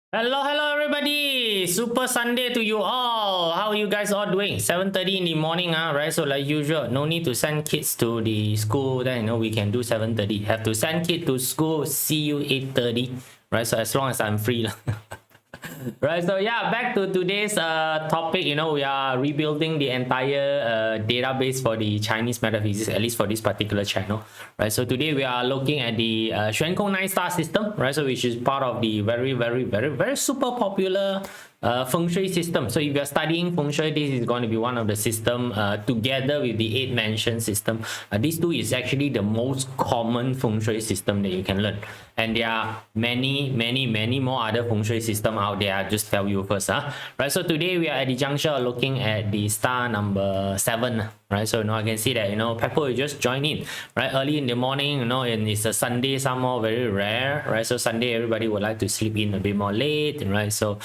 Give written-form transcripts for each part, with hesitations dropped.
Hello, everybody. Super Sunday to you all. How are you guys all doing? 7:30 in the morning, right? So like usual, no need to send kids to the school. Then we can do 7:30. Have to send kid to school. See you 8:30, right? So as long as I'm free, lah. Right, so yeah, back to today's topic. We are rebuilding the entire database for the Chinese metaphysics, at least for this particular channel, right? So today we are looking at the XuanKong 9-star system, right? So which is part of the very super popular Feng Shui system. So if you're studying Feng Shui, this is going to be one of the system together with the 8-mansion system. These two is actually the most common Feng Shui system that you can learn. And there are many more other Feng Shui system out there. I'll just tell you first. Right, so today we are at the juncture looking at the star number 7. Right, so I can see that Pepper just joined in right early in the morning, and it's a Sunday, somehow very rare, right? So Sunday everybody would like to sleep in a bit more late, right? So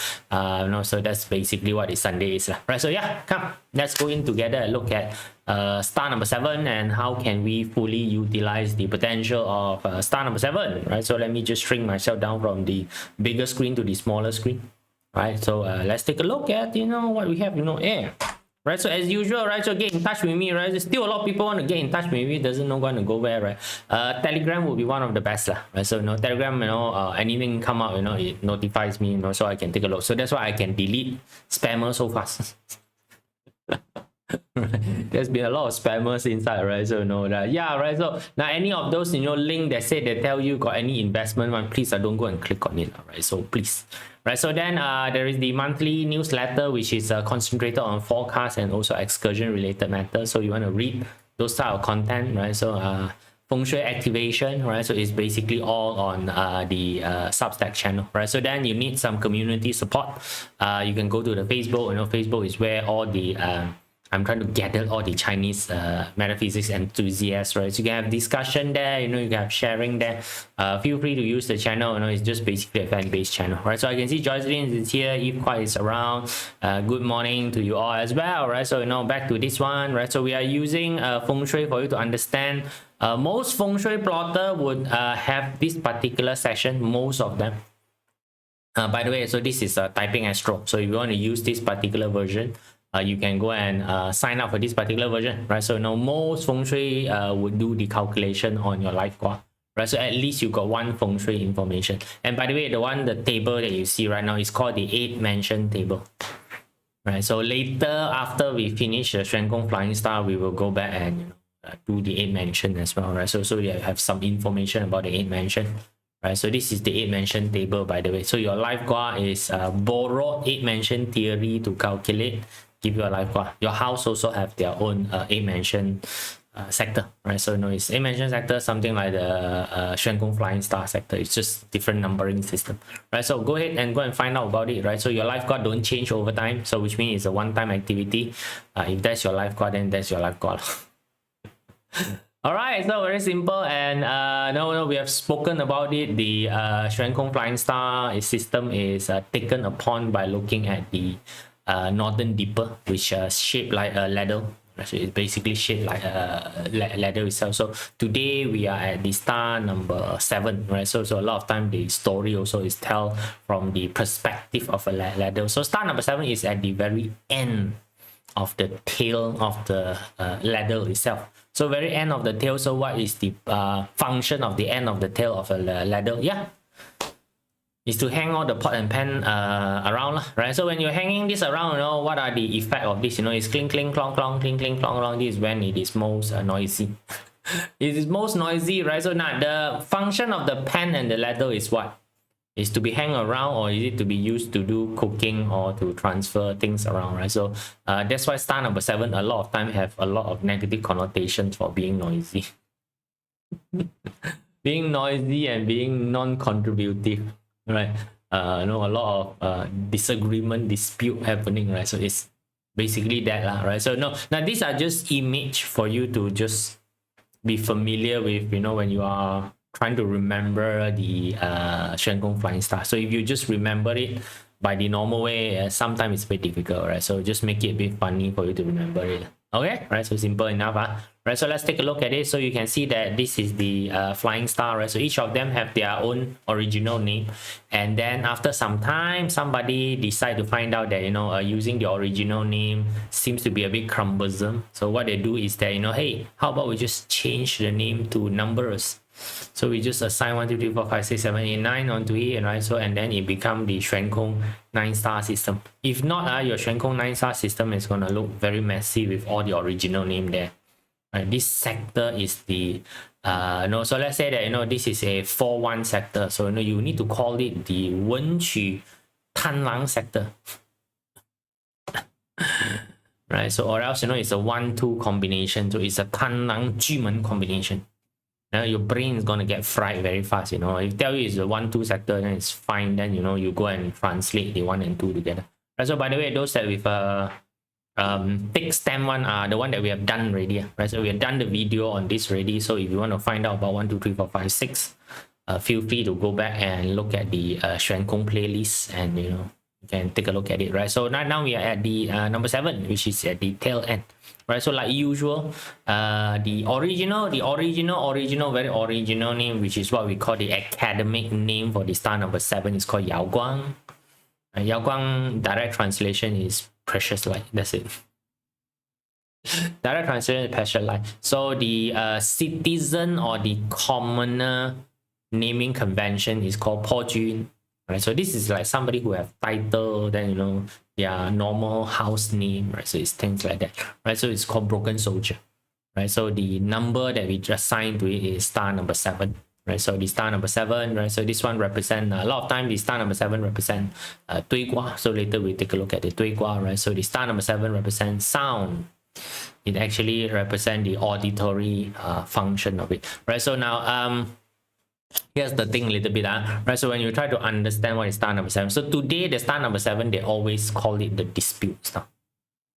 so that's basically what Sunday is, right? So yeah, come, let's go in together and look at star number 7 and how can we fully utilize the potential of star number 7, right? So let me just shrink myself down from the bigger screen to the smaller screen, right? So let's take a look at what we have, air. Right, so as usual, right, so get in touch with me, right? There's still a lot of people want to get in touch with me, doesn't know when to go where, right? Telegram will be one of the best, right? So Telegram, anything come out, it notifies me, so I can take a look. So that's why I can delete spammers so fast. There's been a lot of spammers inside, right? So that, yeah, right. So now any of those link that say they tell you got any investment one, please don't go and click on it, right? So please, right? So then there is the monthly newsletter, which is concentrated on forecast and also excursion related matters. So you want to read those type of content, right? So Feng Shui activation, right? So it's basically all on the Substack channel, right? So then you need some community support. You can go to the Facebook. Facebook is where all the I'm trying to gather all the Chinese metaphysics enthusiasts, right? So you can have discussion there, you can have sharing there. Feel free to use the channel, it's just basically a fan-based channel, right? So I can see Joycelyn is here, Eve Kwai is around. Good morning to you all as well, right? So back to this one, right? So we are using Feng Shui for you to understand. Most Feng Shui plotter would have this particular session, most of them. By the way, so this is Typing Astro. So if you want to use this particular version, you can go and sign up for this particular version, right? So most Feng Shui would do the calculation on your life Gua, right? So at least you got one Feng Shui information. And by the way, the table that you see right now is called the 8-mansion table, right? So later, after we finish the XuanKong Flying Star, we will go back and do the 8-mansion as well, right? So you have some information about the 8-mansion. Right, so this is the 8-mansion table, by the way. So your life Gua is borrowed 8-mansion theory to calculate, give you a life Gua. Your house also have their own 8-mansion sector, right? So it's 8-mansion sector, something like the XuanKong Flying Star sector. It's just different numbering system, right? So go ahead and go and find out about it, right? So your life Gua don't change over time, so which means it's a one-time activity. If that's your life Gua, then that's your life Gua. All right, so very simple, and we have spoken about it. The XuanKong Flying Star system is taken upon by looking at the Northern Dipper, which is shaped like a ladder. So it's basically shaped like a ladder itself. So today we are at the star number 7, right? So a lot of time the story also is told from the perspective of a ladder. So star number 7 is at the very end of the tail of the ladder itself. So very end of the tail. So what is the function of the end of the tail of a ladder? Yeah, is to hang all the pot and pan around, right? So when you're hanging this around, what are the effect of this? It's clink clink clong clong, clink clink clong clong. This is when it is most noisy. It is most noisy, right? So now the function of the pan and the ladder is what? Is to be hang around, or is it to be used to do cooking or to transfer things around, right? So that's why star number 7 a lot of time have a lot of negative connotations for being noisy. Being noisy and being non-contributive, right? A lot of disagreement, dispute happening, right? So it's basically that, right? So now these are just image for you to just be familiar with, when you are trying to remember the XuanKong Flying Star. So if you just remember it by the normal way, sometimes it's very difficult, right? So just make it a bit funny for you to remember it. Okay, right? So simple enough, right? So let's take a look at it. So you can see that this is the flying star, right? So each of them have their own original name, and then after some time, somebody decide to find out that, you know, using the original name seems to be a bit cumbersome. So what they do is that, you know, hey, how about we just change the name to numbers? So we just assign 1 2 3 4 5 6 7 8 9 onto it, right? So and then it become the XuanKong 9-star system. If not, your XuanKong 9-star system is gonna look very messy with all the original name there. Right, this sector is the no, so let's say that, you know, this is a 4-1 sector, so, you know, you need to call it the Wenqu Tanlang sector. Right, so or else, you know, it's a 1-2 combination, so it's a Tanlang Jumen combination. Now your brain is gonna get fried very fast, you know. If tell you it's a 1-2 sector, then it's fine, then, you know, you go and translate the 1 and 2 together. Right, so by the way, those that with thick stem one are the one that we have done already, right? So we have done the video on this already. So if you want to find out about 1 2 3 4 5 6, feel free to go back and look at the XuanKong playlist, and, you know, you can take a look at it, right? So now we are at the number 7, which is at the tail end, right? So like usual, the original very original name, which is what we call the academic name for the star number 7, is called Yao Guang. Yao Guang direct translation is precious light. That's it. Direct translation is precious light. So the citizen or the commoner naming convention is called Po Jun. Right, so this is like somebody who have title, then, you know, their normal house name, right? So it's things like that, right? So it's called broken soldier, right? So the number that we just assigned to it is star number 7. Right, so the star number 7, right? So this one represent a lot of time. The star number 7 represent 对卦. So later we take a look at the 对卦, right? So the star number 7 represents sound. It actually represent the auditory function of it, right? So now here's the thing a little bit, right? So when you try to understand what is star number 7, so today the star number 7, they always call it the dispute star,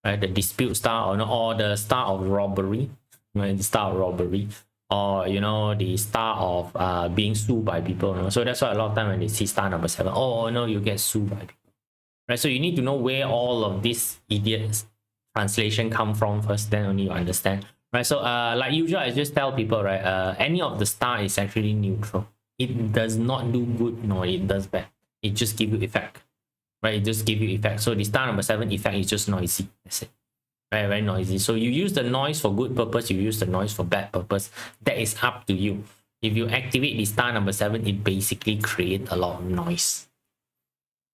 right? The dispute star, or the star of robbery, right? The star of robbery. Or, you know, the star of being sued by people, you know? So that's why a lot of time when they see star number 7, oh no, you get sued by people, right? So you need to know where all of these idiots translation come from first, then only you understand, right? So like usual, I just tell people, right, any of the star is actually neutral. It does not do good nor it does bad. It just give you effect, right? It just give you effect. So the star number 7 effect is just noisy. That's it. Very, very noisy. So you use the noise for good purpose, you use the noise for bad purpose. That is up to you. If you activate the star number 7, it basically creates a lot of noise.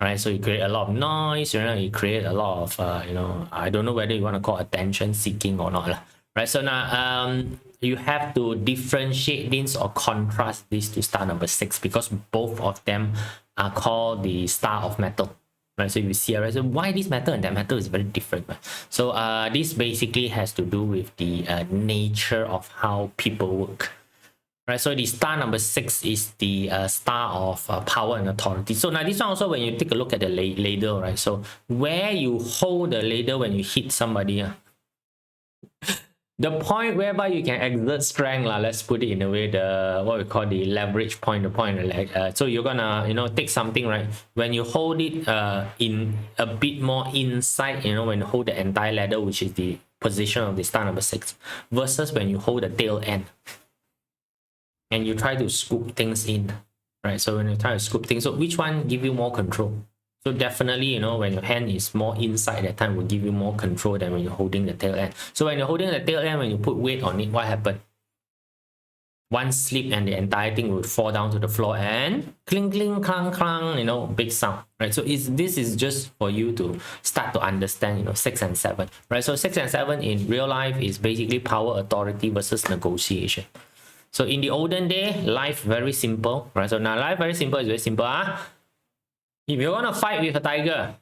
Right? So you create a lot of noise, you know, you create a lot of you know, I don't know whether you want to call attention seeking or not. Right? So now you have to differentiate this or contrast this to star number 6, because both of them are called the star of metal. Right, so you see, right, so why this metal and that metal is very different, right? So this basically has to do with the nature of how people work, right? So the star number 6 is the star of power and authority. So now this one also, when you take a look at the ladle, right? So where you hold the ladle when you hit somebody, the point whereby you can exert strength, let's put it in a way, the what we call the leverage point, the point, so you're gonna, you know, take something, right? When you hold it in a bit more inside, you know, when you hold the entire ladder, which is the position of the star number 6, versus when you hold the tail end and you try to scoop things in, right? So when you try to scoop things, so which one give you more control? So definitely, you know, when your hand is more inside, that time will give you more control than when you're holding the tail end. So when you're holding the tail end, when you put weight on it, what happened? One slip and the entire thing would fall down to the floor and cling, cling, clang, clang, you know, big sound, right? So this is just for you to start to understand, you know, 6 and 7, right? So 6 and 7 in real life is basically power, authority versus negotiation. So in the olden day, life very simple, right? So now life very simple is very simple. If you're gonna fight with a tiger,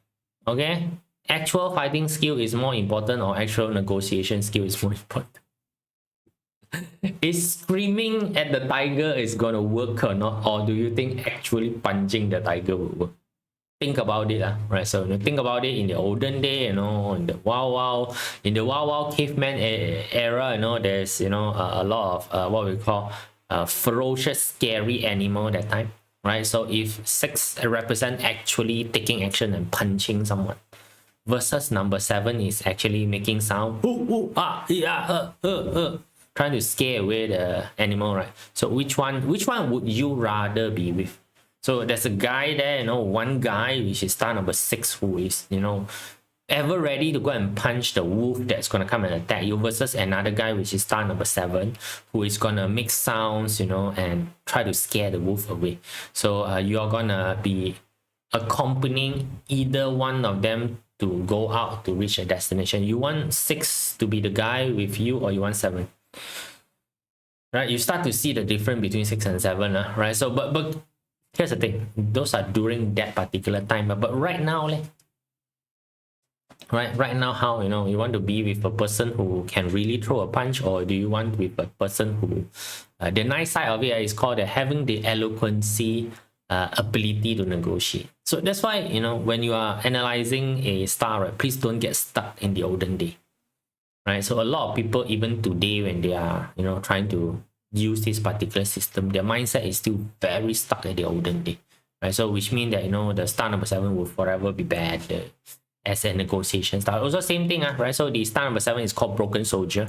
okay, actual fighting skill is more important or actual negotiation skill is more important? Is screaming at the tiger is gonna work or not? Or do you think actually punching the tiger will work? Think about it, right? So you think about it in the olden day, you know, in the wild caveman era, you know, there's, you know, a lot of what we call ferocious, scary animal that time. Right, so if 6 represent actually taking action and punching someone, versus number 7 is actually making sound, ooh, ooh, ah, yeah, trying to scare away the animal, right? So which one would you rather be with? So there's a guy there, you know, one guy which is star number 6, who is, you know, ever ready to go and punch the wolf that's gonna come and attack you, versus another guy which is star number 7, who is gonna make sounds, you know, and try to scare the wolf away. So you're gonna be accompanying either one of them to go out to reach a destination. You want 6 to be the guy with you, or you want 7? Right, you start to see the difference between 6 and 7, right? So but here's the thing, those are during that particular time, but right now, right now, how, you know, you want to be with a person who can really throw a punch, or do you want with a person who the nice side of it is called having the eloquency, ability to negotiate. So that's why, you know, when you are analyzing a star, right, please don't get stuck in the olden day, right? So a lot of people, even today, when they are, you know, trying to use this particular system, their mindset is still very stuck at the olden day, right? So which means that, you know, the star number 7 will forever be bad as a negotiation star. Also same thing, right? So the star number 7 is called broken soldier,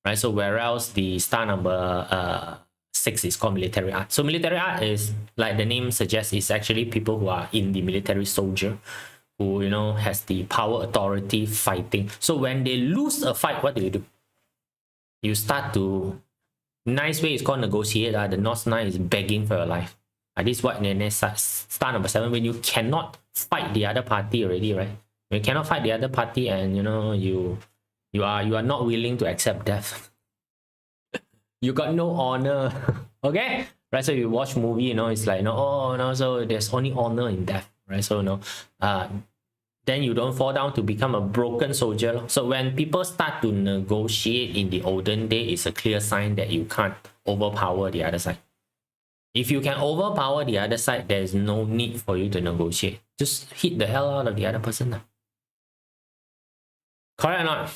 right? So whereas the star number 6 is called military art. So military art is, like the name suggests, is actually people who are in the military soldier, who, you know, has the power, authority, fighting. So when they lose a fight, what do? You start to, nice way is called negotiate. The North Nine is begging for your life. This is what star number 7, when you cannot fight the other party already, right? You cannot fight the other party, and, you know, you are not willing to accept death. You got no honor. Okay, right? So you watch movie, you know, it's like, no, oh no, so there's only honor in death, right? So, no, then you don't fall down to become a broken soldier. So when people start to negotiate in the olden day, it's a clear sign that you can't overpower the other side. If you can overpower the other side, there's no need for you to negotiate. Just hit the hell out of the other person. Correct or not?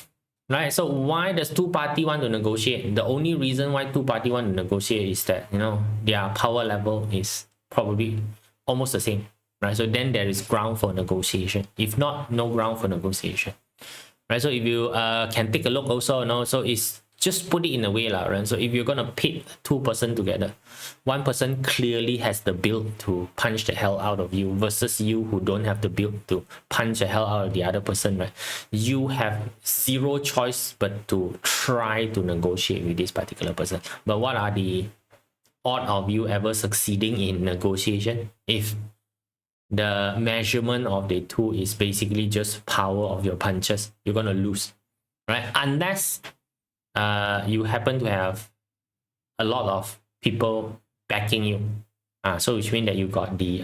Right? So why does two party want to negotiate? The only reason why two party want to negotiate is that, you know, their power level is probably almost the same. Right? So then there is ground for negotiation. If not, no ground for negotiation. Right? So if you can take a look also, you know, so it's just put it in a way, right? So if you're gonna pit two person together, one person clearly has the build to punch the hell out of you, versus you who don't have the build to punch the hell out of the other person, right? You have zero choice but to try to negotiate with this particular person. But what are the odds of you ever succeeding in negotiation if the measurement of the two is basically just power of your punches? You're gonna lose, right? Unless you happen to have a lot of people backing you, so which means that you got the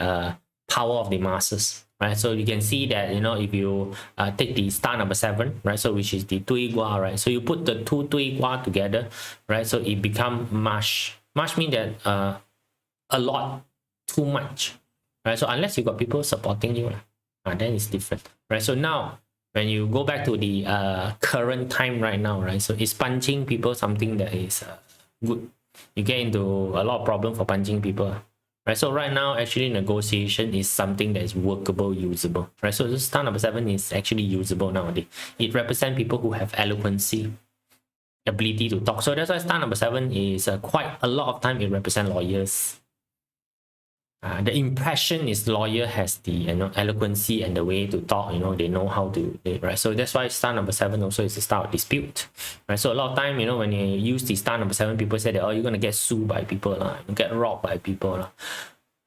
power of the masses, right? So you can see that, you know, if you take the star number 7, right, so which is the Tui Gua, right, so you put the two Tui Gua together, right, so it become much means that a lot, too much, right? So unless you got people supporting you, then it's different, right? So now when you go back to the current time right now, right, so is punching people something that is good? You get into a lot of problem for punching people, right? So right now, actually, negotiation is something that is workable, usable, right? So this star number 7 is actually usable nowadays. It represents people who have eloquency, ability to talk. So that's why star number 7 is quite a lot of time it represents lawyers. The impression is lawyer has the, you know, eloquency and the way to talk, you know, they know how to, right? So that's why star number 7 also is a star of dispute, right? So a lot of time, you know, when you use the star number 7, people say that, oh, you're gonna get sued by people, you get robbed by people.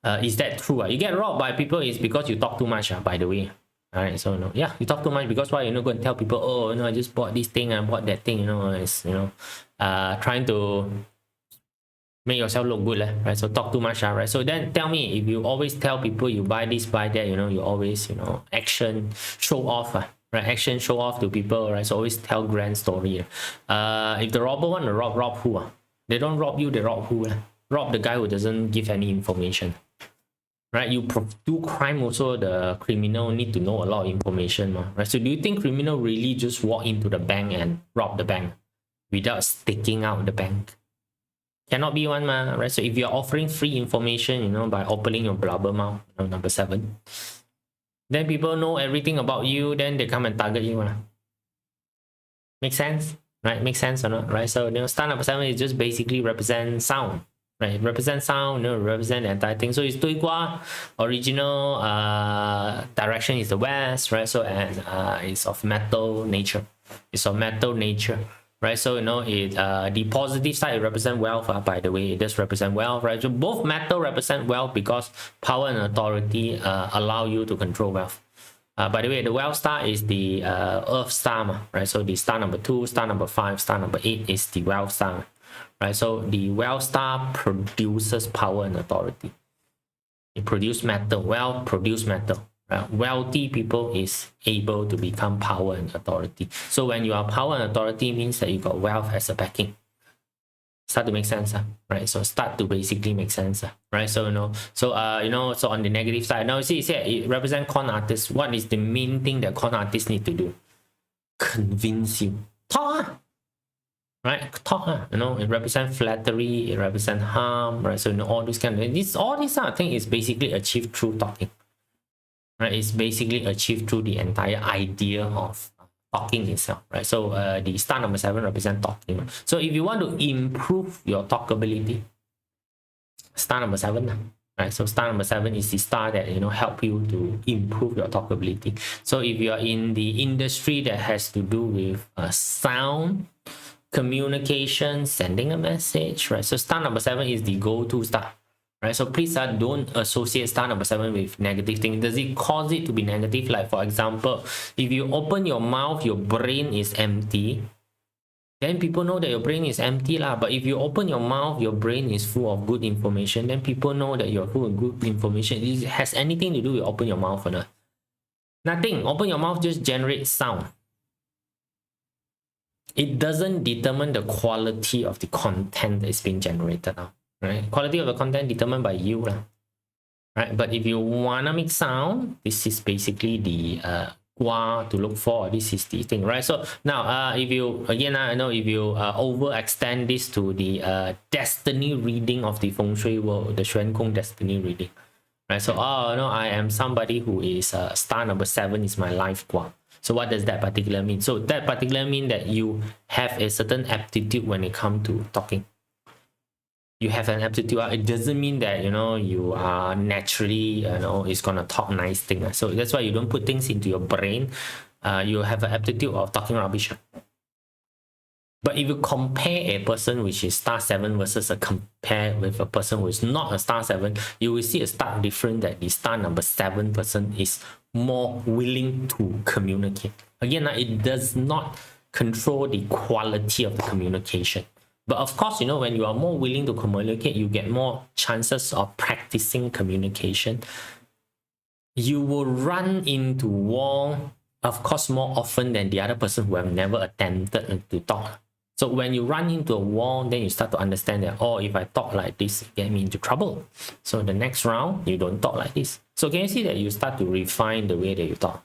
Is that true? You get robbed by people is because you talk too much, by the way. All right, so, you know, yeah, you talk too much because why? You're not going to tell people, oh, you know, I just bought this thing, I bought that thing, you know, it's, you know, trying to make yourself look good, right? So talk too much, right? So then tell me, if you always tell people you buy this, buy that, you know, you always, you know, action show off, right? Action show off to people, right? So always tell grand story. If the robber want to rob who? They don't rob you, they rob who? Rob the guy who doesn't give any information, right? You do crime also, the criminal need to know a lot of information, right? So do you think criminal really just walk into the bank and rob the bank without sticking out the bank? Cannot be one, right? So if you're offering free information, you know, by opening your blubber mouth, you know, number 7, then people know everything about you, then they come and target you. Make sense? right? Makes sense or not, right? So, star number 7 is just basically represent sound, right? Represent sound, represent the entire thing. So it's 对卦, original direction is the west, right? So, and it's of metal nature. It's of metal nature, right? So, the positive side, it represents wealth, by the way. It does represent wealth, right? So both metal represent wealth because power and authority allow you to control wealth. By the way, the wealth star is the earth star, right? So the star number 2, star number 5, star number 8 is the wealth star, right? So the wealth star produces power and authority. It produces metal. Wealth produce metal. Right? Wealthy people is able to become power and authority. So when you are power and authority, means that you got wealth as a backing. Start to make sense, right? So start to basically make sense, right? So so on the negative side, now you see it represents con artists. What is the main thing that con artists need to do? Convince you. Talk, right? Talk, it represents flattery, it represents harm, right? So all these kind of all these thing is basically achieved through talking, right? It's basically achieved through the entire idea of talking itself, right? So the star number 7 represents talking. So if you want to improve your talkability, star number 7, right? So star number 7 is the star that help you to improve your talkability. So if you are in the industry that has to do with sound, communication, sending a message, right? So star number 7 is the go-to star. Right, so please don't associate star number 7 with negative things. Does it cause it to be negative? Like for example, if you open your mouth, your brain is empty, then people know that your brain is empty lah. But if you open your mouth, your brain is full of good information, then people know that you're full of good information. It has anything to do with open your mouth or not? Nothing. Open your mouth just generates sound. It doesn't determine the quality of the content that is being generated now. Right? Quality of the content determined by you, right? But if you wanna make sound, this is basically the to look for. This is the thing, right? So now, if you again, I know if you overextend this to the destiny reading of the Feng Shui world, the XuanKong destiny reading, right? So I am somebody who is star number 7 is my life gua. So what does that particular mean? So that particular mean that you have a certain aptitude when it comes to talking. You have an aptitude. It doesn't mean that you are naturally is gonna talk nice things. So that's why you don't put things into your brain. You have an aptitude of talking rubbish. But if you compare a person which is star 7 versus compare with a person who is not a star 7, you will see a stark difference that the star number 7 person is more willing to communicate. Again, it does not control the quality of the communication. But of course, when you are more willing to communicate, you get more chances of practicing communication. You will run into wall, of course, more often than the other person who have never attempted to talk. So when you run into a wall, then you start to understand that, if I talk like this, it get me into trouble. So the next round, you don't talk like this. So can you see that you start to refine the way that you talk?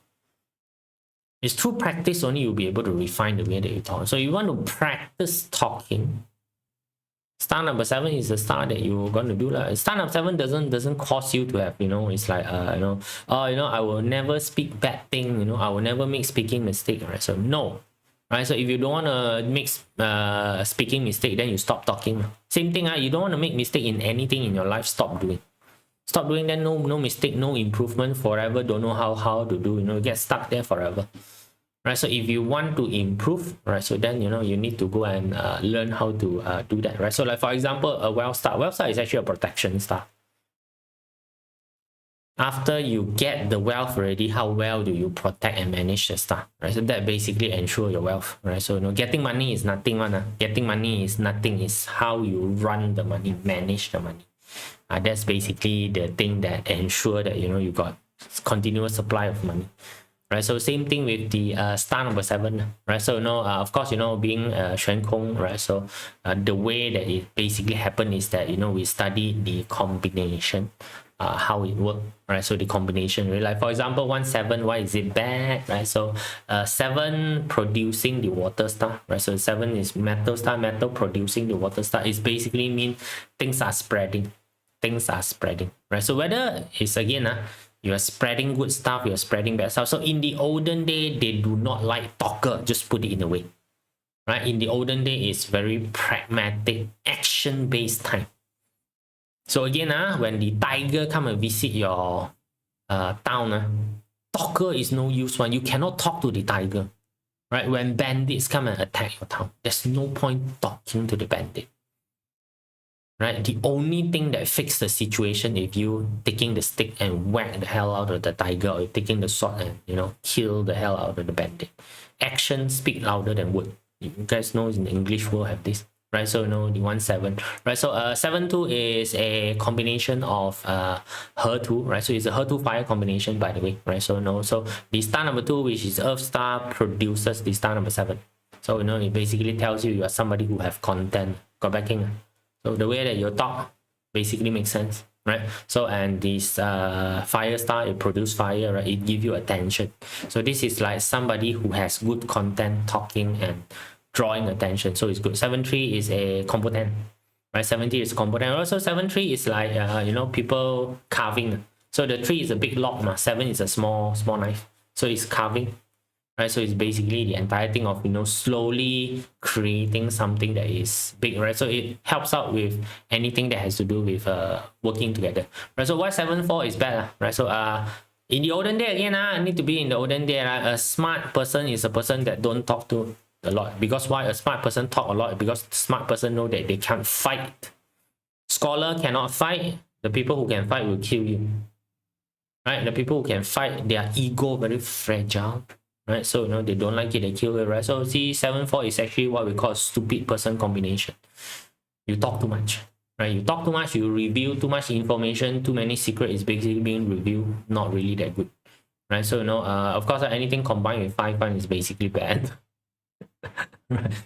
It's through practice only you'll be able to refine the way that you talk. So you want to practice talking. Star number 7 is the star that you're going to do. Star number 7 doesn't cause you to have, it's like, I will never speak bad thing, I will never make speaking mistake, right? So no, right? So if you don't want to make speaking mistake, then you stop talking. Same thing, you don't want to make mistake in anything in your life, stop doing. Stop doing, then no mistake, no improvement, forever don't know how to do, get stuck there forever. Right, so if you want to improve, right, so then you need to go and learn how to do that, right? So like for example, a wealth star is actually a protection star. After you get the wealth already, how well do you protect and manage the star, right? So that basically ensure your wealth, right? So getting money is nothing, getting money is nothing. Is how you run the money, manage the money. That's basically the thing that ensure that you got continuous supply of money. Right, so same thing with the star number 7, right? So of course, being XuanKong, right? So the way that it basically happened is that we study the combination, how it works, right? So the combination, right? Like for example, 1 7, why is it bad, right? So 7 producing the water star, right? So 7 is metal star, metal producing the water star. It basically mean things are spreading, right? So whether it's again you are spreading good stuff, you are spreading bad stuff. So in the olden day, they do not like talker, just put it in a way, right? In the olden day, it's very pragmatic, action-based time. So again, when the tiger come and visit your town, talker is no use one. You cannot talk to the tiger, right? When bandits come and attack your town, there's no point talking to the bandit, right? The only thing that fixes the situation if you taking the stick and whack the hell out of the tiger, or taking the sword and, you know, kill the hell out of the bandit. Action speak louder than word. You guys know in the English world have this, right? So, you know, the 1-7, right? So 7-2 is a combination of Her2, right? So it's a Her2 fire combination, by the way, right? So, you know, so the star number 2, which is Earth star, produces the star number 7. So, you know, it basically tells you are somebody who have content, got backing. So the way that you talk basically makes sense, right? So, and this fire star, it produces fire, right? It gives you attention. So this is like somebody who has good content, talking and drawing attention. So it's good. 7-3 is a combo 10, right? 70 is combo 10. Also 7-3 is like, you know, people carving. So the 3 is a big log, 7 is a small knife. So it's carving. Right, so it's basically the entire thing of, you know, slowly creating something that is big, right? So it helps out with anything that has to do with working together, right? So why 7-4 is bad, right? So in the olden day, again, I need to be in the olden day, right? A smart person is a person that don't talk to a lot. Because why a smart person talk a lot? Because smart person know that they can't fight. Scholar cannot fight. The people who can fight will kill you, right? The people who can fight, their ego very fragile. Right, so, you know, they don't like it, they kill it, right? So see, 7-4 is actually what we call stupid person combination. You talk too much, right? You talk too much, you reveal too much information, too many secrets is basically being revealed, not really that good, right? So, you know, of course, anything combined with 5-1 is basically bad.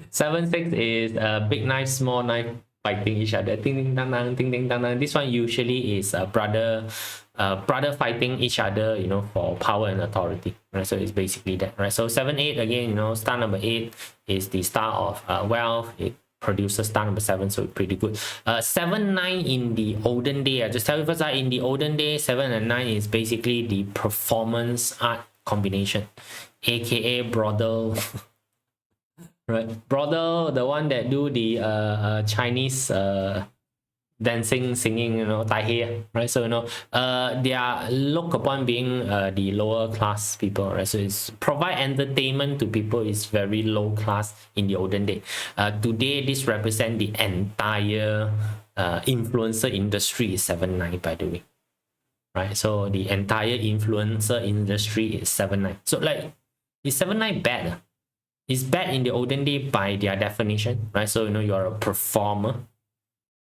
7-6 is big knife, small knife fighting each other. Ding ding dang dang, ding ding dang dang. This one usually is a brother fighting each other, you know, for power and authority, right? So it's basically that, right? So 7-8, again, you know, star number 8 is the star of wealth. It produces star number 7, so it's pretty good. 7-9 in the olden day, I just tell you first, in the olden day, 7 and 9 is basically the performance art combination, aka brothel. Right, brothel, the one that do the Chinese dancing, singing, you know, tai he, right? So, you know, they are looked upon being the lower class people, right? So it's provide entertainment to people is very low class in the olden day. Today, this represent the entire influencer industry is 7-9, by the way, right? So the entire influencer industry is 7-9. So like, is 7-9 bad? It's bad in the olden day by their definition, right? So, you know, you're a performer,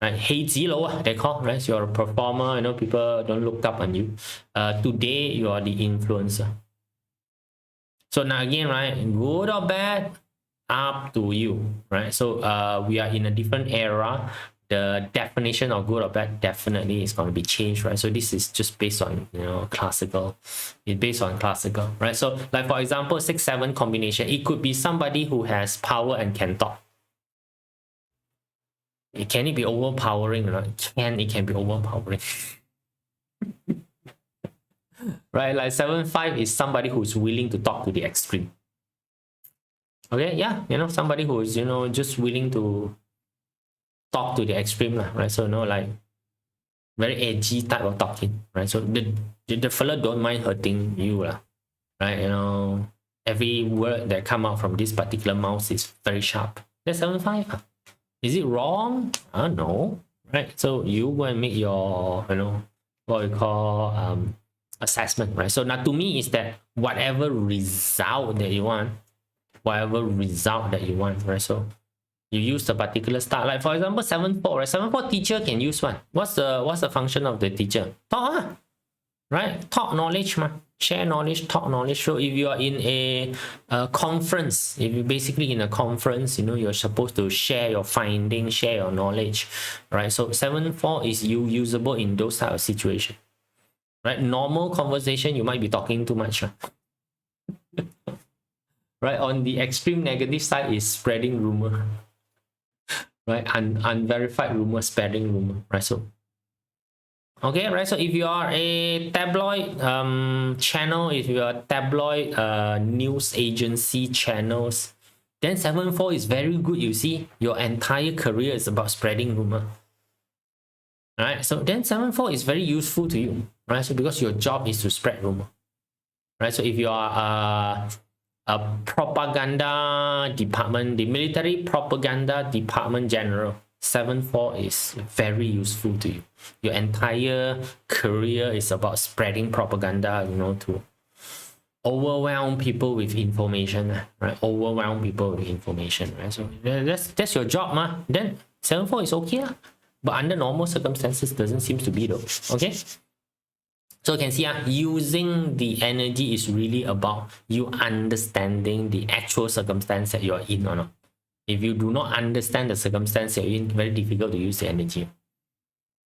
right? Hey Zilo, they call, right? So you're a performer, you know, people don't look up on you. Today, you are the influencer. So now again, right, good or bad, up to you, right? So we are in a different era. The definition of good or bad definitely is going to be changed, right? So this is just based on, you know, classical. It's based on classical, right? So like, for example, 6-7 combination, it could be somebody who has power and can talk. Can it be overpowering? Right? It can be overpowering. Right, like 7-5 is somebody who's willing to talk to the extreme. Okay, yeah, you know, somebody who is, you know, just willing to talk to the extreme, right? So, you know, like very edgy type of talking, right? So the fella don't mind hurting you, right? You know, every word that come out from this particular mouth is very sharp. That's 7-5. Is it wrong? I don't know, right? So you go and make your, you know, what we call assessment, right? So now to me is that whatever result that you want, right? So you use the particular star, like for example 7-4, right? 7-4 teacher can use one. What's the function of the teacher? Talk, right? Talk knowledge, share knowledge, talk knowledge. So if you are in a conference, if you're basically in a conference, you know, you're supposed to share your findings, share your knowledge, right? So 7-4 is usable in those type of situations, right? Normal conversation, you might be talking too much, right? On the extreme negative side is spreading rumor, right? Unverified rumor, spreading rumor, right? So okay, right? So if you are a tabloid channel, if you are tabloid news agency channels, then 7-4 is very good. You see, your entire career is about spreading rumor. Right? So then 7-4 is very useful to you, right? So because your job is to spread rumor, right? So if you are a propaganda department, the military propaganda department general, 7-4 is very useful to you. Your entire career is about spreading propaganda, you know, to overwhelm people with information, right? Overwhelm people with information, right? So that's your job, then 7-4 is okay, but under normal circumstances doesn't seem to be though. Okay, so you can see using the energy is really about you understanding the actual circumstance that you're in or not. If you do not understand the circumstance you're in, very difficult to use the energy,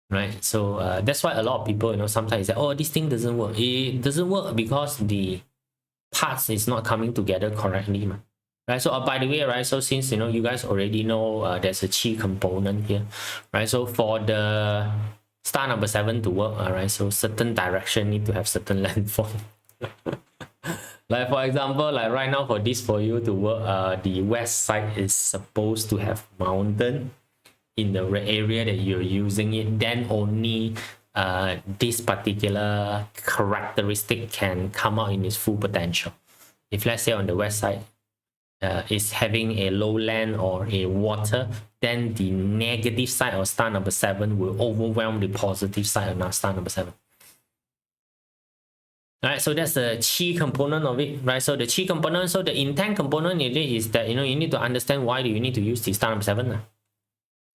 right? So that's why a lot of people, you know, sometimes say, oh, this thing doesn't work. It doesn't work because the parts is not coming together correctly, right? So by the way, right, so since, you know, you guys already know there's a chi component here, right? So for the star number 7 to work, right, so certain direction need to have certain landform. Like for example, like right now for this, for you to work, the west side is supposed to have mountain in the area that you're using it. Then only this particular characteristic can come out in its full potential. If let's say on the west side is having a lowland or a water, then the negative side of star number 7 will overwhelm the positive side of star number 7. Right, so that's the chi component of it, right? So the chi component, so the intent component in it is that, you know, you need to understand why do you need to use the star number 7.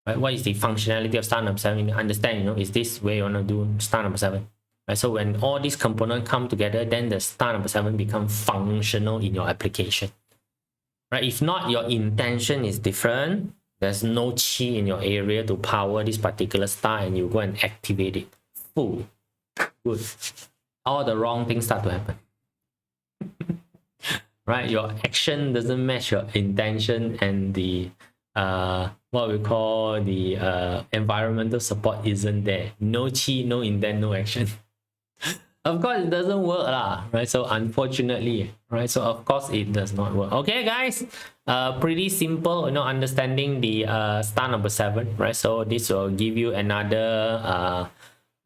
Right? What is the functionality of star number 7? You understand, you know, is this where you want to do star number 7? Right? So when all these components come together, then the star number 7 becomes functional in your application. Right? If not, your intention is different. There's no chi in your area to power this particular star, and you go and activate it. Full. Good. All the wrong things start to happen. Right? Your action doesn't match your intention, and the what we call the environmental support isn't there. No chi, no intent, no action. Of course it doesn't work right? So unfortunately, right? So of course it does not work. Okay guys, pretty simple, you know, understanding the star number 7, right? So this will give you another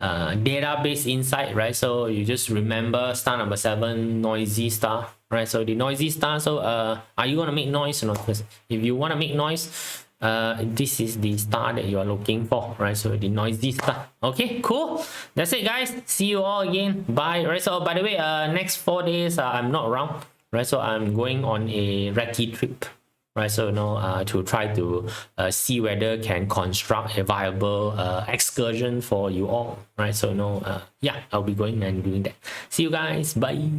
database insight, right? So you just remember star number 7, noisy star, right? So the noisy star, so are you going to make noise or not? Because if you want to make noise, this is the star that you are looking for, right? So the noisy star. Okay, cool. That's it guys, see you all again, bye. Right, so by the way, next 4 days I'm not around, right? So I'm going on a recce trip, right? So, you know, to try to see whether can construct a viable excursion for you all, right? So, you know, yeah, I'll be going and doing that. See you guys, bye.